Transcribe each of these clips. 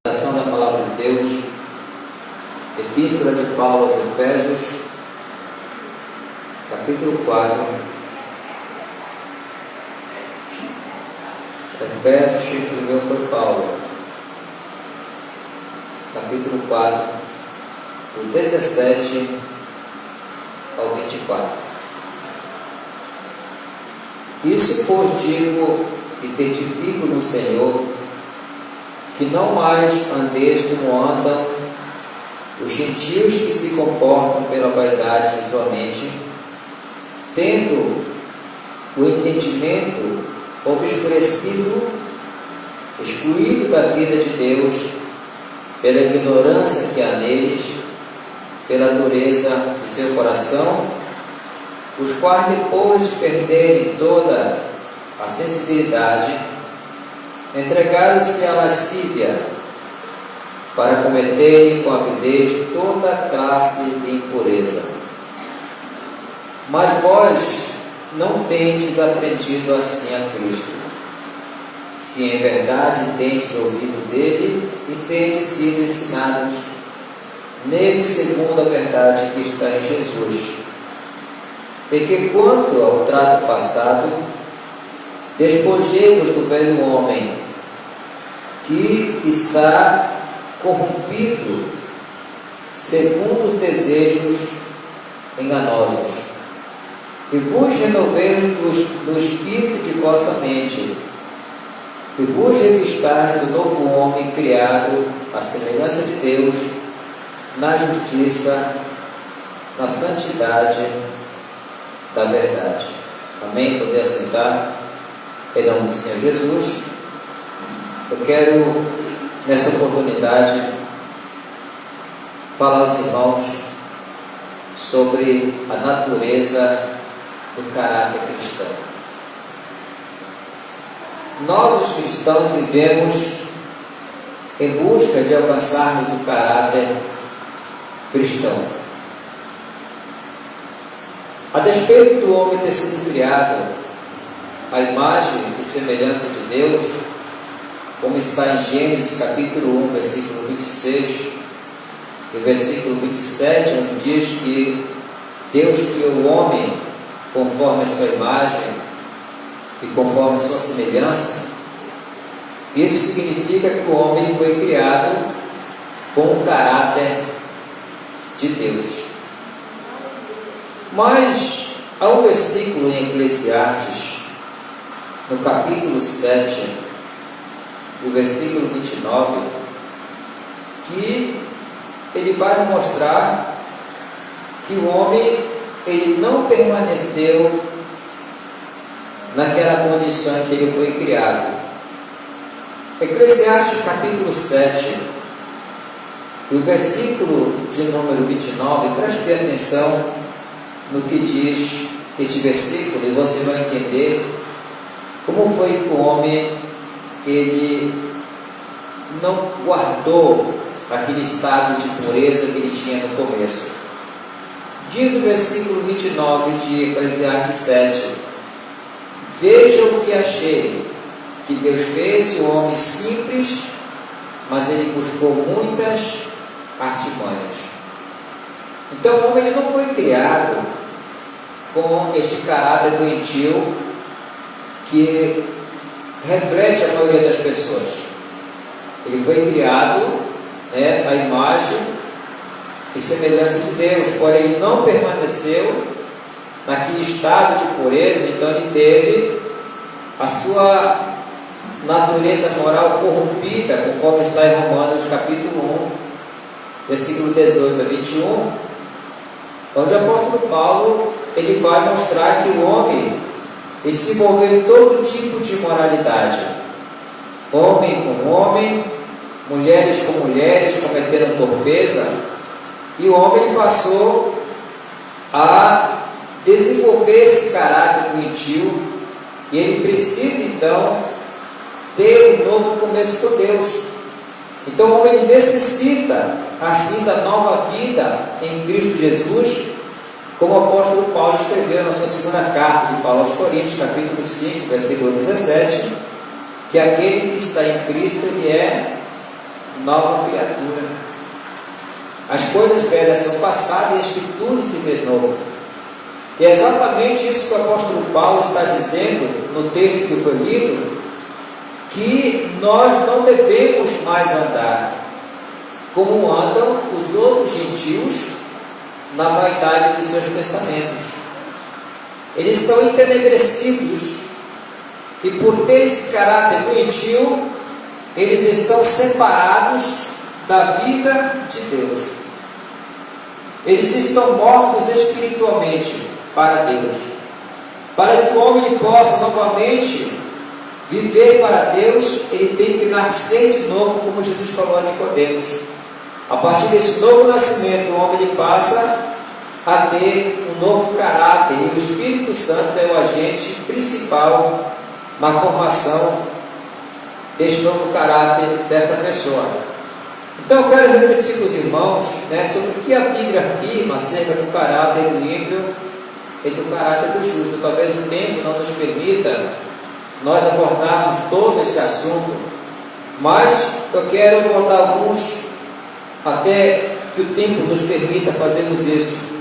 Meditação da Palavra de Deus, Epístola de Paulo aos Efésios, capítulo 4. Efésios, título meu foi Paulo, capítulo 4, do 17 ao 24. Isso, pois, digo e testifico no Senhor, que não mais andeis como andam os gentios que se comportam pela vaidade de sua mente, tendo o entendimento obscurecido, excluído da vida de Deus, pela ignorância que há neles, pela dureza de seu coração, os quais, depois de perderem toda a sensibilidade, entregaram-se à lascívia, para cometerem com avidez toda classe de impureza. Mas vós não tendes aprendido assim a Cristo, se em verdade tendes ouvido dele e tendes sido ensinados nele segundo a verdade que está em Jesus. E que quanto ao trato passado, despojei-vos do velho homem, que está corrompido segundo os desejos enganosos, e vos renoveis do espírito de vossa mente, e vos revistais do novo homem criado à semelhança de Deus, na justiça, na santidade da verdade. Amém? Poder assentar em nome do Senhor Jesus. Eu quero, nesta oportunidade, falar aos irmãos sobre a natureza do caráter cristão. Nós, os cristãos, vivemos em busca de alcançarmos o caráter cristão. A despeito do homem ter sido criado à imagem e semelhança de Deus, como está em Gênesis capítulo 1, versículo 26 e versículo 27, onde diz que Deus criou o homem conforme a sua imagem e conforme a sua semelhança. Isso significa que o homem foi criado com o caráter de Deus. Mas há um versículo em Eclesiastes, no capítulo 7, o versículo 29, que ele vai mostrar que o homem ele não permaneceu naquela condição em que ele foi criado. Eclesiastes capítulo 7, o versículo de número 29, preste bem atenção no que diz este versículo, e você vai entender como foi que o homem ele não guardou aquele estado de pureza que ele tinha no começo. Diz o versículo 29 de Eclesiastes 7: veja o que achei, que Deus fez o homem simples, mas ele buscou muitas artimanhas. Então o homem ele não foi criado com este caráter doentio que reflete a maioria das pessoas. Ele foi criado à imagem e semelhança de Deus, porém ele não permaneceu naquele estado de pureza. Então ele teve a sua natureza moral corrompida, conforme está em Romanos capítulo 1, versículo 18 a 21, onde o apóstolo Paulo ele vai mostrar que o homem ele se envolveu em todo tipo de imoralidade. Homem com homem, mulheres com mulheres, cometeram torpeza, e o homem passou a desenvolver esse caráter doentio, e ele precisa então ter um novo começo com Deus. Então o homem necessita assim da nova vida em Cristo Jesus, como o apóstolo Paulo escreveu na sua segunda carta de Paulo aos Coríntios, capítulo 5, versículo 17, que aquele que está em Cristo, ele é nova criatura. As coisas velhas são passadas e que tudo se fez novo. E é exatamente isso que o apóstolo Paulo está dizendo no texto que foi lido, que nós não devemos mais andar como andam os outros gentios na vaidade dos seus pensamentos. Eles estão entenebrecidos e, por ter esse caráter doentio, eles estão separados da vida de Deus. Eles estão mortos espiritualmente para Deus. Para que o homem possa novamente viver para Deus, ele tem que nascer de novo, como Jesus falou a Nicodemos. A partir desse novo nascimento, o homem passa a ter um novo caráter, e o Espírito Santo é o agente principal na formação deste novo caráter desta pessoa. Então eu quero refletir com os irmãos, sobre o que a Bíblia afirma acerca do caráter do ímpio e do caráter do justo. Talvez o tempo não nos permita nós abordarmos todo esse assunto, mas eu quero abordar alguns, até que o tempo nos permita fazermos isso.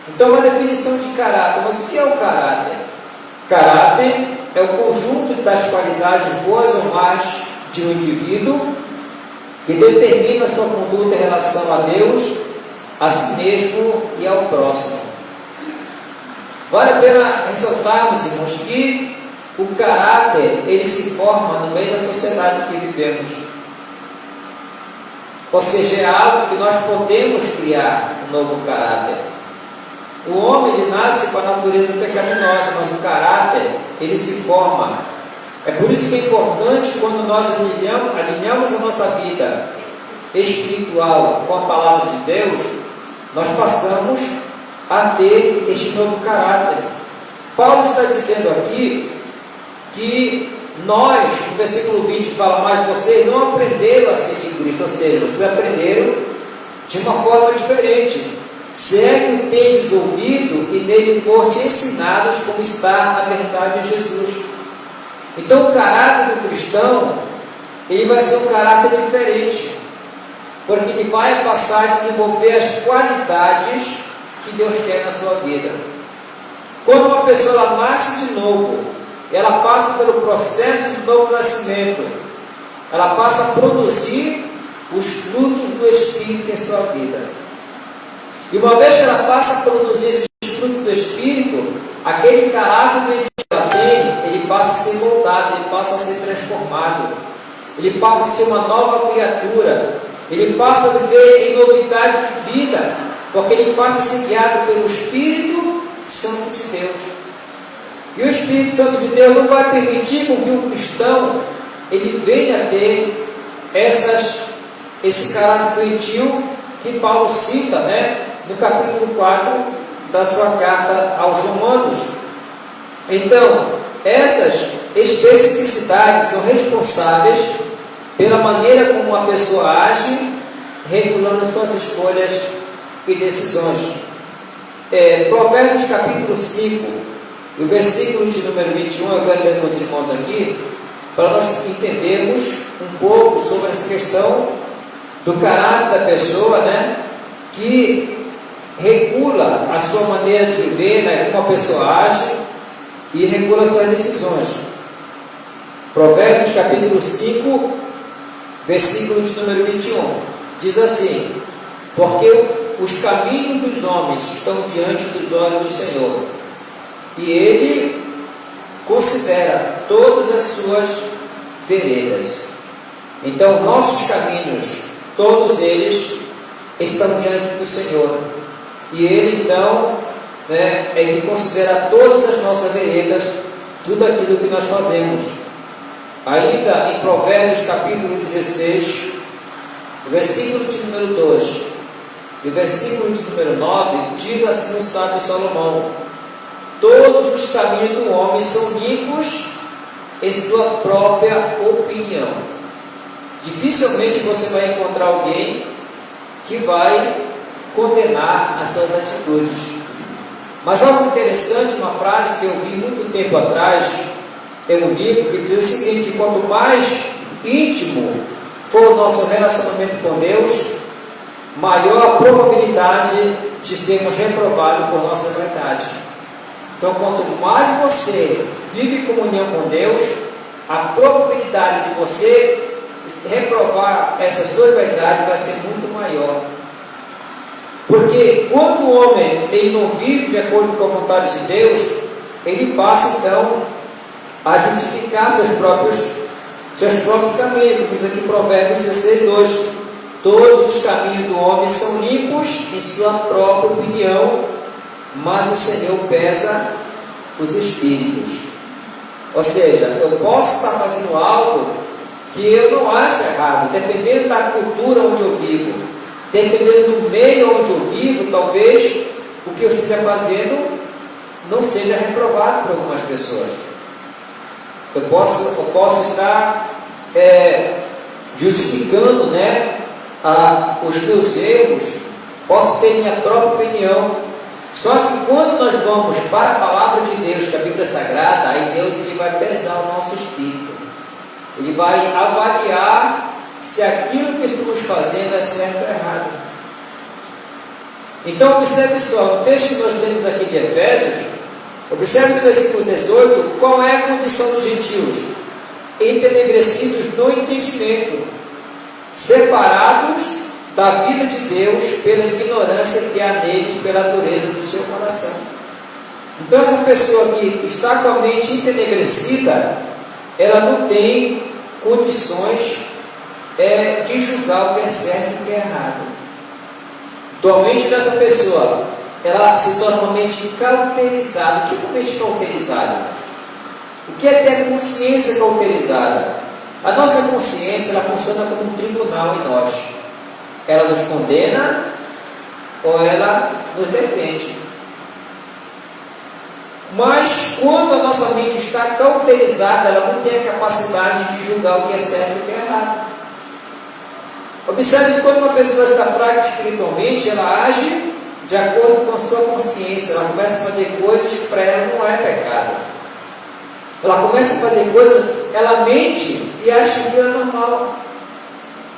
Então, uma definição de caráter. Mas o que é o caráter? Caráter é o conjunto das qualidades boas ou más de um indivíduo que determina a sua conduta em relação a Deus, a si mesmo e ao próximo. Vale a pena ressaltarmos, irmãos, que o caráter, ele se forma no meio da sociedade que vivemos. Ou seja, é algo que nós podemos criar um novo caráter. O homem, ele nasce com a natureza pecaminosa, mas o caráter, ele se forma. É por isso que é importante, quando nós alinhamos a nossa vida espiritual com a palavra de Deus, nós passamos a ter este novo caráter. Paulo está dizendo aqui que nós, no versículo 20 fala, mas vocês não aprenderam a ser de Cristo, ou seja, vocês aprenderam de uma forma diferente. Se é que o tendes ouvido e nele foste ensinados como está a verdade em Jesus. Então o caráter do cristão, ele vai ser um caráter diferente, porque ele vai passar a desenvolver as qualidades que Deus quer na sua vida. Quando uma pessoa ela nasce de novo, ela passa pelo processo do novo nascimento, ela passa a produzir os frutos do Espírito em sua vida. E uma vez que ela passa a produzir esses frutos do Espírito, aquele caráter que ela tem, ele passa a ser moldado, ele passa a ser transformado, ele passa a ser uma nova criatura, ele passa a viver em novidade de vida, porque ele passa a ser guiado pelo Espírito Santo de Deus. E o Espírito Santo de Deus não vai permitir com que um cristão ele venha a ter esse caráter doentio que Paulo cita, no capítulo 4 da sua carta aos Romanos. Então, essas especificidades são responsáveis pela maneira como a pessoa age, regulando suas escolhas e decisões. Provérbios capítulo 5, o versículo de número 21, eu quero ler com os irmãos aqui, para nós entendermos um pouco sobre essa questão do caráter da pessoa, que regula a sua maneira de viver, como a pessoa age e regula suas decisões. Provérbios capítulo 5, versículo de número 21, diz assim: porque os caminhos dos homens estão diante dos olhos do Senhor, e Ele considera todas as suas veredas. Então, nossos caminhos, todos eles estão diante do Senhor, e Ele então é que considera todas as nossas veredas, tudo aquilo que nós fazemos. Ainda em Provérbios capítulo 16, versículo de número 2 e versículo de número 9, diz assim o sábio Salomão: todos os caminhos do homem são limpos em sua própria opinião. Dificilmente você vai encontrar alguém que vai condenar as suas atitudes. Mas algo interessante, uma frase que eu vi muito tempo atrás, em um livro que diz o seguinte: que quanto mais íntimo for o nosso relacionamento com Deus, maior a probabilidade de sermos reprovados por nossa vaidade. Então, quanto mais você vive em comunhão com Deus, a probabilidade de você reprovar essas duas verdades vai ser muito maior. Porque quando o homem ele não vive de acordo com a vontade de Deus, ele passa então a justificar seus próprios caminhos, como diz aqui em Provérbios 16:2. Todos os caminhos do homem são limpos em sua própria opinião, mas o Senhor pesa os espíritos. Ou seja, eu posso estar fazendo algo que eu não acho errado, dependendo da cultura onde eu vivo, dependendo do meio onde eu vivo, talvez o que eu esteja fazendo não seja reprovado por algumas pessoas. Eu posso estar justificando, os meus erros, posso ter minha própria opinião. Só que quando nós vamos para a palavra de Deus, que é a Bíblia Sagrada, aí Deus ele vai pesar o nosso espírito. Ele vai avaliar se aquilo que estamos fazendo é certo ou errado. Então observe só, o texto que nós temos aqui de Efésios, observe no versículo 18, qual é a condição dos gentios? Entenebrecidos no entendimento, separados da vida de Deus pela ignorância que há neles, pela dureza do seu coração. Então essa pessoa que está com a mente entenebrecida, ela não tem condições de julgar o que é certo e o que é errado. Então a mente dessa pessoa, ela se torna uma mente cauterizada. O que é uma mente cauterizada? O que é ter consciência cauterizada? A nossa consciência, ela funciona como um tribunal em nós. Ela nos condena ou ela nos defende. Mas quando a nossa mente está cauterizada, ela não tem a capacidade de julgar o que é certo e o que é errado. Observe que quando uma pessoa está fraca espiritualmente, ela age de acordo com a sua consciência. Ela começa a fazer coisas que para ela não é pecado. Ela começa a fazer coisas, ela mente e acha que aquilo é normal.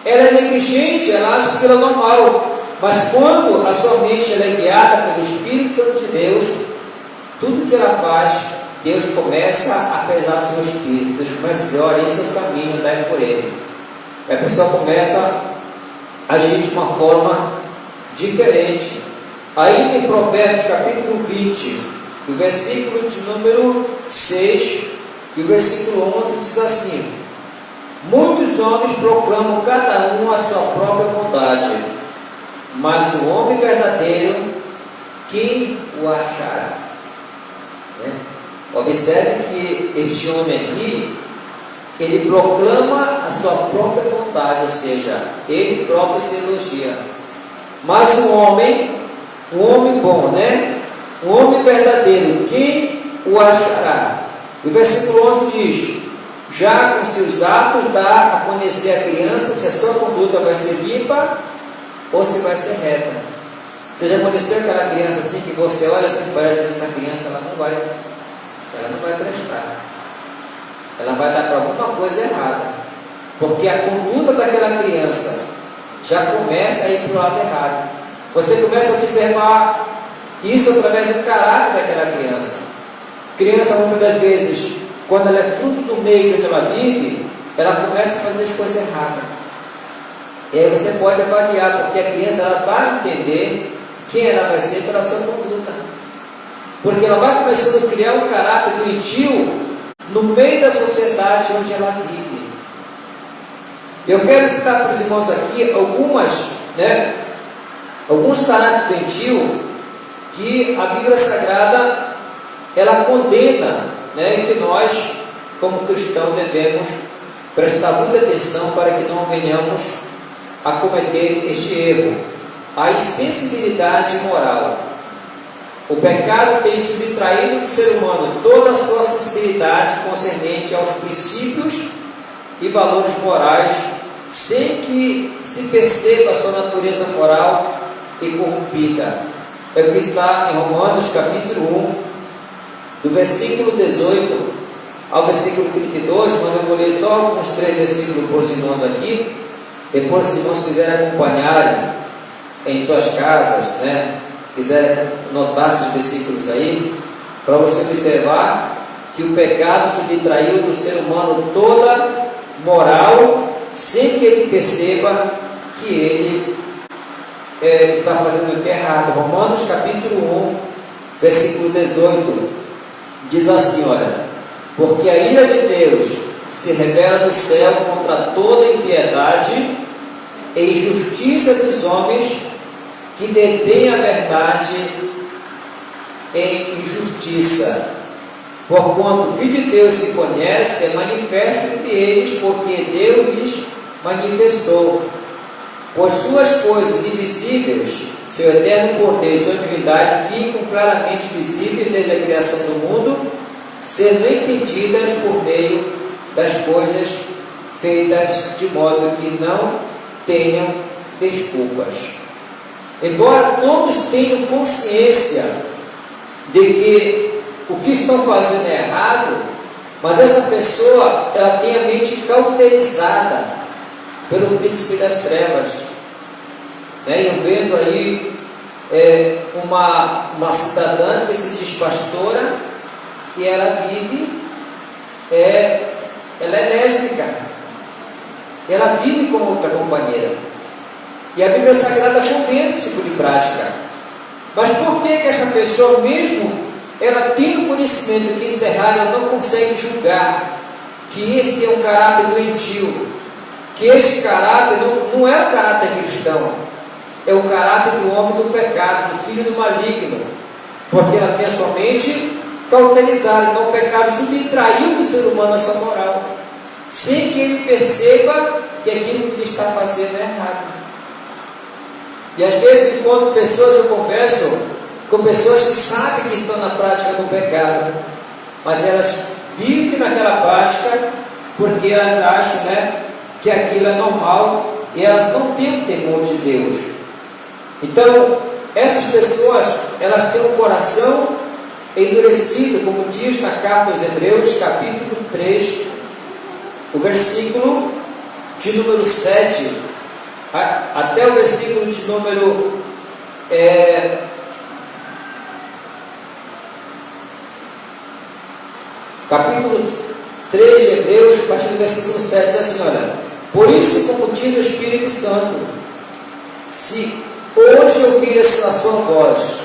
Ela é negligente, ela acha que aquilo é normal. Mas quando a sua mente ela é guiada pelo Espírito Santo de Deus, tudo que ela faz, Deus começa a pesar seu espírito. Deus começa a dizer, olha, esse é o caminho, andai por ele. E a pessoa começa a agir de uma forma diferente. Aí em Provérbios capítulo 20, o versículo de número 6 e o versículo 11 diz assim: muitos homens proclamam cada um a sua própria bondade, mas o homem verdadeiro, quem o achará? Observe que este homem aqui, ele proclama a sua própria bondade, ou seja, ele próprio se elogia. Mas um homem bom, um homem verdadeiro, quem o achará? O versículo 11 diz: já com seus atos dá a conhecer a criança se a sua conduta vai ser limpa ou se vai ser reta. Você já conheceu aquela criança assim que você olha assim para ela e diz, essa criança ela não vai prestar, ela vai dar para alguma coisa errada, porque a conduta daquela criança já começa a ir para o lado errado. Você começa a observar isso através do caráter daquela criança. Criança muitas das vezes, quando ela é fruto do meio onde ela vive, ela começa a fazer as coisas erradas. E aí você pode avaliar, porque a criança ela vai entender quem ela vai ser pela sua conduta. Porque ela vai começando a criar um caráter doentio no meio da sociedade onde ela vive. Eu quero citar para os irmãos aqui alguns caráteres doentios que a Bíblia Sagrada ela condena, e que nós, como cristãos, devemos prestar muita atenção para que não venhamos a cometer este erro. A insensibilidade moral. O pecado tem subtraído do ser humano toda a sua sensibilidade concernente aos princípios e valores morais, sem que se perceba a sua natureza moral e corrompida. É o que está em Romanos capítulo 1, do versículo 18 ao versículo 32, mas eu vou ler só alguns 3 versículos por os irmãos aqui. Depois, se os irmãos quiserem acompanharem em suas casas, né, quiserem notar esses versículos aí, para você observar que o pecado subtraiu do ser humano toda moral, sem que ele perceba que ele está fazendo o que é errado. Romanos capítulo 1, versículo 18, diz assim, olha: porque a ira de Deus se revela do céu contra toda impiedade e injustiça dos homens que detêm a verdade em injustiça. Porquanto o que de Deus se conhece é manifesto entre eles, porque Deus lhes manifestou. Pois suas coisas invisíveis, seu eterno poder e sua divindade ficam claramente visíveis desde a criação do mundo, sendo entendidas por meio das coisas feitas, de modo que não tenham desculpas. Embora todos tenham consciência de que o que estão fazendo é errado, mas essa pessoa, ela tem a mente cauterizada pelo príncipe das trevas, né? Eu vendo aí uma cidadã que se diz pastora, e ela vive, ela é lésbica, ela vive com outra companheira, e a Bíblia Sagrada condena esse tipo de prática. Mas por que essa pessoa, mesmo ela tendo conhecimento que isso é errado, ela não consegue julgar que esse tem um caráter doentio, que esse caráter não é o caráter cristão, é o caráter do homem do pecado, do filho do maligno, porque ela tem a sua mente cauterizada. Então o pecado subtraiu do ser humano a sua moral, sem que ele perceba que aquilo que ele está fazendo é errado. E às vezes, enquanto pessoas, eu converso com pessoas que sabem que estão na prática do pecado, mas elas vivem naquela prática porque elas acham, né, que aquilo é normal, e elas não têm o temor de Deus. Então, essas pessoas, elas têm um coração endurecido, como diz na carta aos Hebreus, capítulo 3, o versículo de número 7, até o versículo de número capítulo 3 de Hebreus, a partir do versículo 7, diz assim, olha: por isso, como diz o Espírito Santo, se hoje ouvires a sua voz,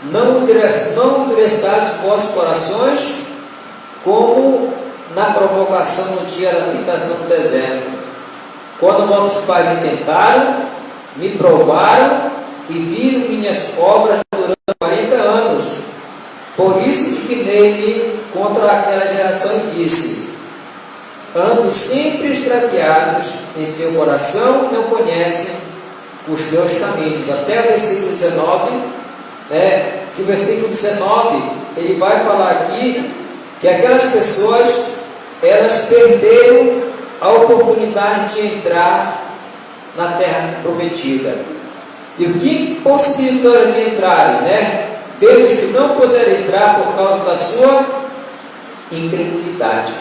não endureçais vossos corações, como na provocação no dia da tentação do deserto, quando vossos pais me tentaram, me provaram e viram minhas obras durante 40 anos. Por isso indignei-me contra aquela geração e disse: ando sempre extraviados em seu coração, não conhecem os meus caminhos. Até o versículo 19, que o versículo 19, ele vai falar aqui que aquelas pessoas, elas perderam a oportunidade de entrar na terra prometida. E o que possibilitou ela de entrarem, Vemos que não puderam entrar por causa da sua incredulidade.